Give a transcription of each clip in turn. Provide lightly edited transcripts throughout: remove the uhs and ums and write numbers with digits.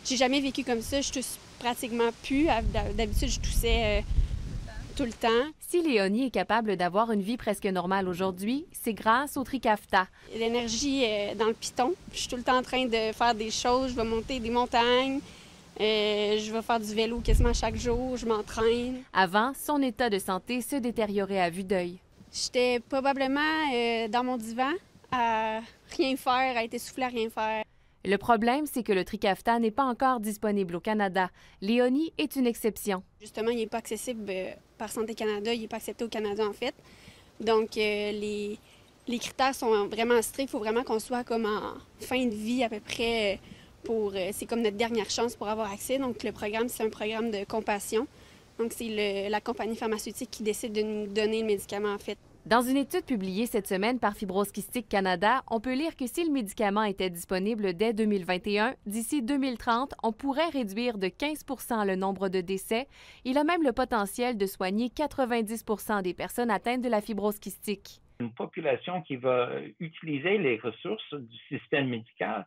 J'ai jamais vécu comme ça. Je tousse pratiquement plus. D'habitude, je toussais tout le temps. Si Léonie est capable d'avoir une vie presque normale aujourd'hui, c'est grâce au Trikafta. L'énergie est dans le piton. Je suis tout le temps en train de faire des choses. Je vais monter des montagnes. Je vais faire du vélo quasiment chaque jour. Je m'entraîne. Avant, son état de santé se détériorait à vue d'œil. J'étais probablement dans mon divan à rien faire, à être essoufflée à rien faire. Le problème, c'est que le Trikafta n'est pas encore disponible au Canada. Léonie est une exception. Justement, il n'est pas accessible par Santé Canada, il n'est pas accepté au Canada en fait. Donc, les critères sont vraiment stricts. Il faut vraiment qu'on soit comme en fin de vie à peu près. C'est comme notre dernière chance pour avoir accès. Donc, le programme, c'est un programme de compassion. Donc, c'est la compagnie pharmaceutique qui décide de nous donner le médicament en fait. Dans une étude publiée cette semaine par Fibrose Kystique Canada, on peut lire que si le médicament était disponible dès 2021, d'ici 2030, on pourrait réduire de 15 % le nombre de décès. Il a même le potentiel de soigner 90 % des personnes atteintes de la fibrose kystique. Une population qui va utiliser les ressources du système médical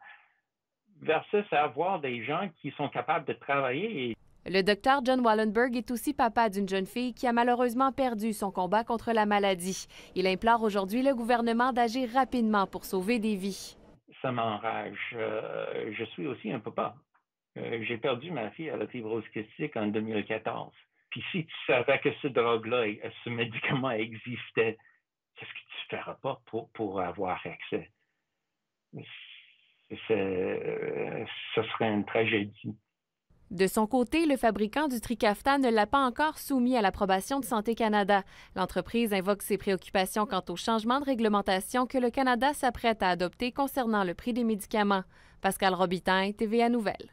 versus avoir des gens qui sont capables de travailler. Le docteur John Wallenberg est aussi papa d'une jeune fille qui a malheureusement perdu son combat contre la maladie. Il implore aujourd'hui le gouvernement d'agir rapidement pour sauver des vies. Ça m'enrage. Je suis aussi un papa. J'ai perdu ma fille à la fibrose kystique en 2014. Puis si tu savais que ce drogue-là, ce médicament existait, qu'est-ce que tu feras pas pour avoir accès? Ce serait une tragédie. De son côté, le fabricant du Trikafta ne l'a pas encore soumis à l'approbation de Santé Canada. L'entreprise invoque ses préoccupations quant au changement de réglementation que le Canada s'apprête à adopter concernant le prix des médicaments. Pascale Robitaille, TVA Nouvelles.